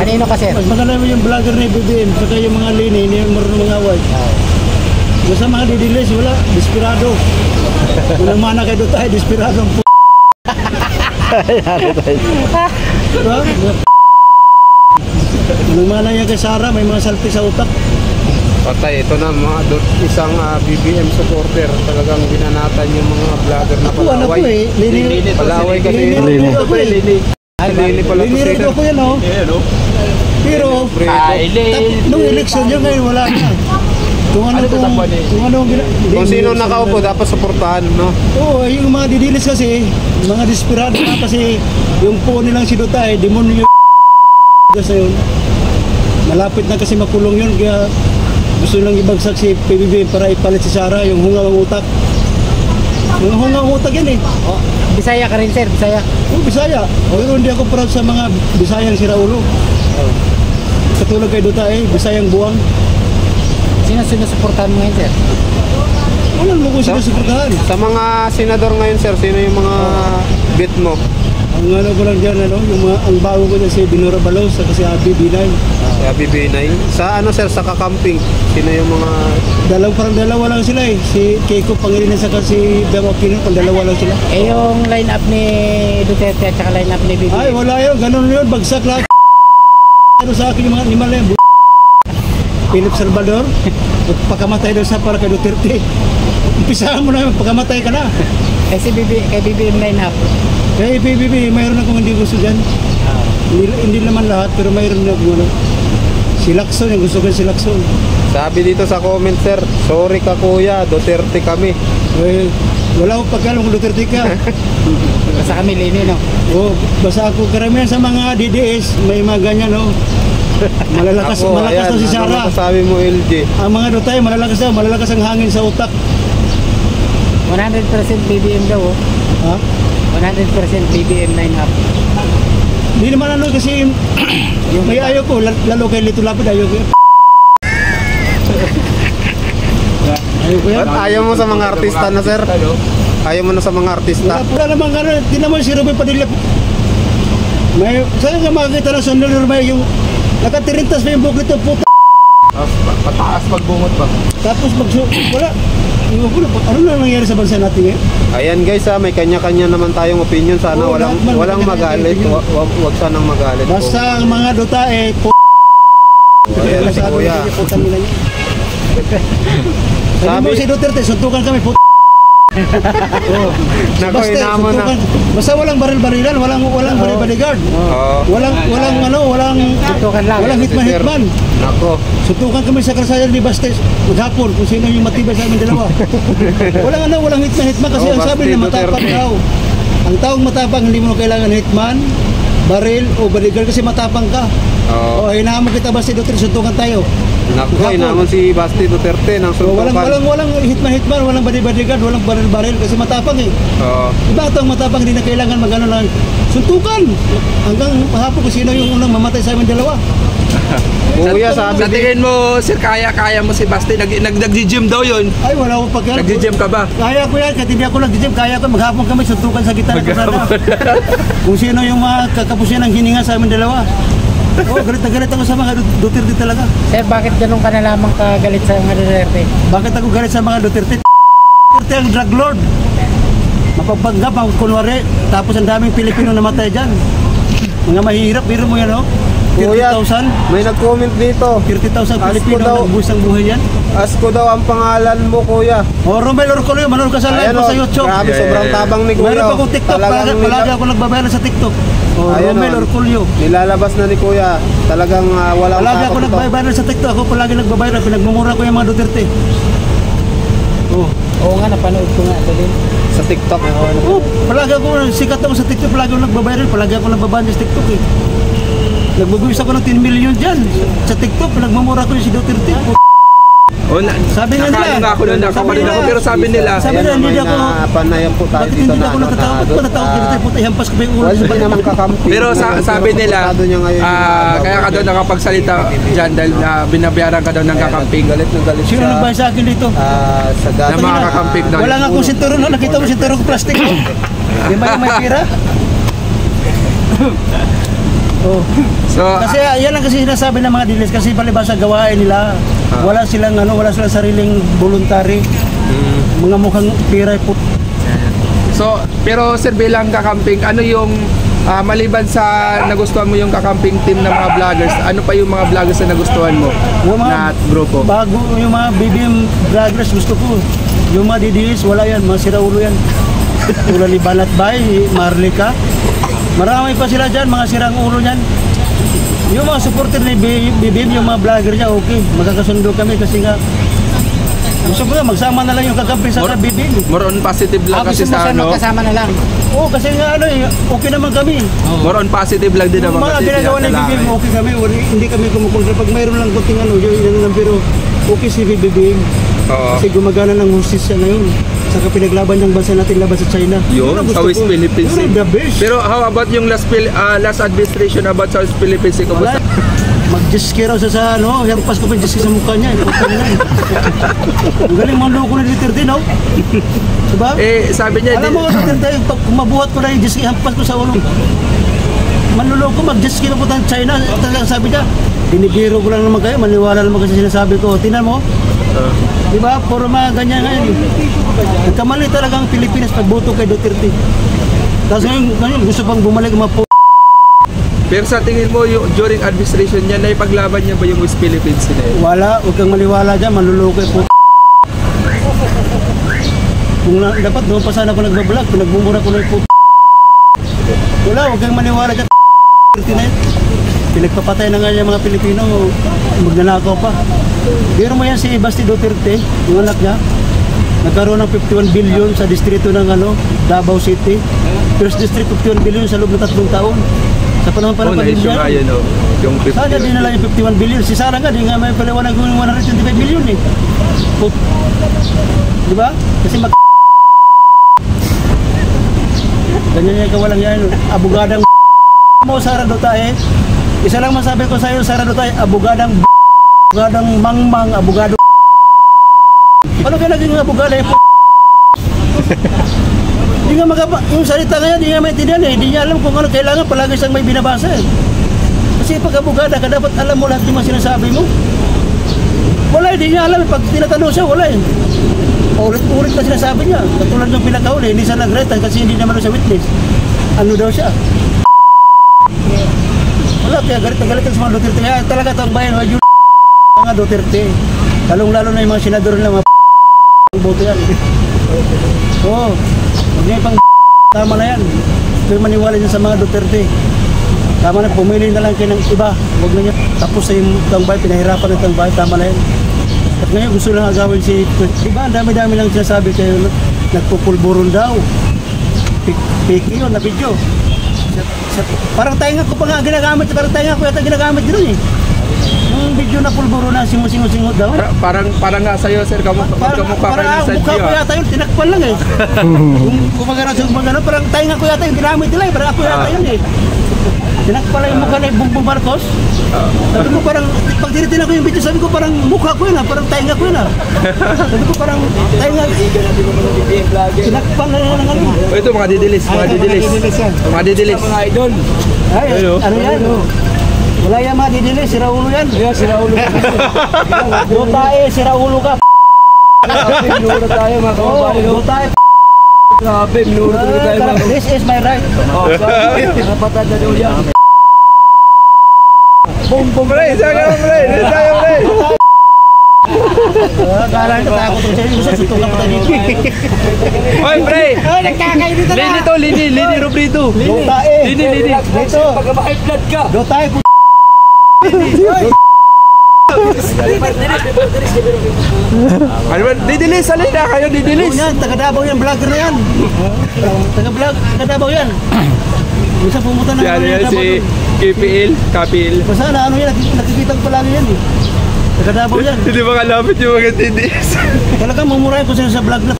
Kanino ka, sir? Mas maganda mo yung vlogger ni BBM, saka yung mga lini, hindi yung marunong mga away. Basta mga didilis, wala, desperado. Walang mana kayo doon tayo, desperado ang diba? Walang mana yan kay Sara, may mga salpi sa utak. Patay, ito na mga isang BBM supporter. Talagang binanatan yung mga vlogger na Ako, anak ko palaway. Lini. Palaway kasi. Lini ako eh. Lini pala to, Lini rin sir. ako yan, oh. Pero, nung eleksyon nyo ngayon, wala na. Kung Kung sino nakaupo, dapat suportahan, no? Oo, yung mga didilis kasi, mga desperado na kasi yung po nilang si Dutay, demonyo yung kasi yun. Malapit na kasi makulong yun, kaya gusto nilang ibagsak si PBB para ipalit si Sara, yung hungaw ang utak. Yung hungaw ang utak yan eh. Oh, Bisaya ka rin, sir, Bisaya. Oo, Bisaya. Pero hindi ako proud sa mga Bisayang siraulo. Katulad kay Dutay, Bisayang buwang. Sino sinusuportahan mo ngayon, sir? Wala mo kung sinusuportahan. Sa mga senador ngayon, sir, sino yung mga bit mo? Ang ano ko lang dyan, yung mga, ang bago ko dyan si Binora Balos, saka si Abby Binay. Si Abi Binay. Sa ano, sir, sa kakamping, sino yung mga... Parang dalawa lang sila eh. Si Keiko Pangilinan saka si Bero Aquino, pang dalawa lang sila. Eh, yung line-up ni Duterte at saka line-up ni BBM. Ay, wala yun. Ganun yun. Bagsak lahat. Ano sa akin yung mga animal na yun. Philip Salvador, pagkamatay daw sa para kay Duterte. Umpisahan mo na yun, pagkamatay ka na. Eh, kay BBM line-up. Kaya PBB, mayroon akong hindi gusto dyan. Hindi naman lahat, pero mayroon na akong ano. Si Lacson, yung gusto ko si Lacson. Sabi dito sa comment, sir, sorry ka kuya, Duterte kami. Eh, wala akong pagkalam kung Duterte ka. Basta kami lini, no? Oh, basta ako karamihan sa mga DDS, may mga ganyan, no? Malakas ayan, na si ano Sara. masasabi mo, LG? Ang mga Dutay, malalakas ang hangin sa utak. 100% BBM daw, oh. Ha? 100% BBM line-up. Hindi naman ano kasi may ayaw ko, lalo kay Lito Lapid, ayaw ko yan. Ayaw ko yan. Ayaw mo sa mga artista na, sir? Ayaw mo na sa mga artista? Wala naman gano'n, di naman si Ruben Padilla. May, saan ka makakita ng sandal may yung nakatirintas pa yung buhok nito, puta. Pataas pagbungot pa. Tapos wala. Ano na nangyari sa bansa natin ngayon? Ayan guys, may kanya-kanya naman tayong opinion. Sana Oo, walang magalit. Wag sanang magalit. Basta ang mga Duta Ayan si kuya. Sabi mo si Duterte, suntukan kami, puta. Nako, inamo na. Basta walang baril-barilan, walang bodyguard. Walang Suntukan lang. Walang hitman. Nako. Suntukan kami sa kalsada ni Bastes maghapon kung sino yung matibay sa amin dalawa. Walang hitman kasi ang sabi na matapang daw. Ang taong matapang hindi mo kailangan hitman, baril o bodyguard kasi matapang ka. O hinahamo kita Bastes Duterte, suntukan tayo. Nako, inamon si Basti Duterte ng suntukan. Walang hitman, walang bodyguard, walang baril kasi matapang eh. Iba ito ang matapang, hindi na kailangan magano lang. Suntukan! Hanggang hapon kung sino yung unang mamatay sa amin dalawa. Kuya, sabi Sa tingin mo, sir, kaya mo si Basti? Nag-gym daw yun. Ay, wala akong pagkala. Nag-gym ka ba? Kaya ko yan, kahit hindi ako nag-gym, kaya ko maghapon kami suntukan sa gitna ng kalsada. Kung sino yung mga kakapusin ng hininga sa amin dalawa. Galit na galit ako sa mga Duterte talaga. Sir, bakit ganun ka na lamang kagalit sa mga Duterte? Bakit ako galit sa mga Duterte? Duterte ang drug lord. Mapagpanggap, kunwari, tapos ang daming Pilipino namatay dyan. Mga mahirap, biro mo yan, 30,000? May nag-comment dito. 30,000 Pilipino nagbuhos ang buhay yan. Asko daw ang pangalan mo, kuya. Romel Orcolio, manood ka sa live mo sa YouTube. Grabe, sobrang tabang ni kuya. Meron pa akong TikTok, palagi ako nagbabayad sa TikTok. Romel Orcolio. Nilalabas na ni kuya. Talagang walang palagi ako nagbabayad sa TikTok. Ako palagi nagbabayad. Pinagmumura ko yung mga Duterte. Oo nga, napanood ko nga ito din. Sa TikTok. Palagi ako, sikat ako sa TikTok. Palagi ako nagbabayad. Palagi ako nagbabayad sa TikTok eh. Nagbubuwis ako ng 10 million dyan. Sa TikTok, pinagmumura ko yung si Duterte. Sabi nga nila. Ako doon, nakaparin ako. Pero sabi nila, hindi ako. Panayan po tayo dito na. Bakit hindi ako natatakot? Ba't natatakot dito? Puta, hampas ko pa yung ulo. Hindi naman kakampi. pero sabi nila, kaya ka daw nakapagsalita dyan dahil binabayaran ka daw ng kakamping. Galit na galit Sino nagbayad sa akin dito? sa Na mga kakamping daw. Wala nga akong sinturon. Nakita mo sinturon ko plastic. Di ba yung may pira? Oh. So, Kasi yan lang kasi sinasabi ng mga dilis kasi palibasa gawain nila. Wala silang sariling voluntary. Mga mukhang piray po. so, pero sir, bilang kakamping, ano yung maliban sa nagustuhan mo yung kakamping team ng mga vloggers, ano pa yung mga vloggers na nagustuhan mo Yung na mga grupo? bago yung mga BBM vloggers gusto ko. Yung mga didilis wala yan, mga siraulo yan. Tulad ni Banat Bay, Marlika. Marami pa sila dyan, mga sirang ulo niyan. Yung mga supporter ni BBM, yung mga vlogger niya, okay. Magkakasundo kami kasi nga gusto ko na magsama na lang yung kakamping sa BBM. More on positive lang kasi Gusto mo sa siya ano. magkasama na lang. Oo, kasi nga okay naman kami. More on positive lang din naman Mga kasi ginagawa ni sila- BBM, okay kami. Hindi kami kumukontra. Pag mayroon lang kunting yun lang, pero okay si BBM. Oo. Kasi gumagana ng hustisya ngayon. Saka pinaglaban ng bansa natin laban sa China. Yun, ang sa gusto West ko. Philippines. Yun ang the best. Pero how about yung last administration about sa West Philippines? Wala. Kumusta? Mag-jiski raw siya sa hampas ko pa yung jiski sa mukha niya. Puta na yan. Ang galing manloko ni Duterte, no? Diba? Sabi niya, Alam mo, Duterte, pag mabuhat ko na yung jiski, hampas ko sa ulo. Manluloko, mag-jiski na po ng China. Talagang sabi niya, binibiro ko lang naman kayo, maniwala naman kasi sinasabi ko. Tinan mo, diba? Puro mga ganyan ngayon. Nagkamali talaga ang Pilipinas pagboto kay Duterte. Tapos ngayon gusto pang bumalik mga po. pero sa tingin mo, during administration niya, naipaglaban niya ba yung West Philippines na yun? Wala, huwag kang maniwala dyan, manluloko po. Dapat doon pa sana ako nagbablog, pinagbumura ko na yung po. Wala, huwag kang maniwala dyan. Pinagpapatay na nga yung mga Pilipino, magnanakaw pa. Pero mo yan si Basti Duterte, yung anak niya, nagkaroon ng 51 billion sa distrito ng Davao City. First district, 51 billion sa loob ng 3 taon. Sa panahon pa ng na-issue nga pandemya. yun, yung 50. Sana din nila yung 51 billion. Si Sara nga, di nga may paliwanag yung 125 billion eh. Di ba? Kasi ganyan yung kawalang yan. Abogadang mo, Sara Duterte. Isa lang masabi ko sa iyo, Sara Duterte, abogadang mangmang, abogado. Ano ka naging abogado eh? Di nga yung salita nga yan, di nga maintindihan eh. Di niya alam kung ano kailangan, palagi siyang may binabasa eh. Kasi pag abogada ka, dapat alam mo lahat yung mga sinasabi mo. Wala eh, di niya alam. Pag tinatanong siya, wala eh. Ulit na sinasabi niya. Katulad ng pinakahuli, hindi siya nag-retan kasi hindi naman siya witness. Ano daw siya? Wala, kaya galit na galit sa mga Duterte. Kaya talaga itong bayan, mga Duterte. Lalong-lalo na yung mga senador na mga boto yan. Oo. Huwag niya pang tama na yan. Huwag maniwala niya sa mga Duterte. Tama na, pumili na lang kayo ng iba. Huwag na niya. Tapos sa yung tangbay, pinahirapan ng tangbay. Tama na yan. At ngayon gusto lang agawin si... Diba, ang dami-dami lang sinasabi kayo. Nagpupulburon daw. Piki yun na video. Parang tayo nga ko pa nga ginagamit. Parang tayo nga ko yata ginagamit din eh. Yung video na pulburo na singot-singot daw. Parang nga sa'yo, sir, kamukha kayo ng Parang Sanji. mukha ko yata yun, tinakpan lang eh. Kung kumagana sa kumagana, parang tayo nga ko yata yung ginamit nila eh. Parang ako yata yun eh. Tinakpan lang yung mukha ni Bongbong Marcos. Sabi ko parang, pag tinitin ko yung video, sabi ko parang mukha ko yun ah. Parang tayo nga ko yun ah. Sabi ko parang tayo nga. Tinakpan lang yung ano. Ito, mga didilis. Mga didilis. Mga didilis. Mga idol. Ay, ano yan? Wala yan mga didili, sira ulo yan. Yeah, sira ulo. Dotae, sira ulo ka. Minura tayo mga kababayan. Dotae. Grabe, minura tayo mga This is my right. kapatid na daw yan. Pre, sayo, pre. Sayo, pre. Kala ko takot ko sa'yo. Gusto sutukan ko tayo dito. Oy, pre. Ay, nagkakainit na na! Lini to, Lini Robrito. Dotae. Lini. Dito. Pagka ma-high blood ka. Dotae. Ano ba? Didilis, alin na kayo, didilis. Yan, taga Davao yan, vlogger na yan. Taga Davao yan. Minsan pumunta na Ano yan, si KPL. Basta na ano yan, nakikita ko palagi yan eh. Taga Davao yan. Hindi ba kalapit yung mga didilis? Talagang mamurahin ko sila sa vlog na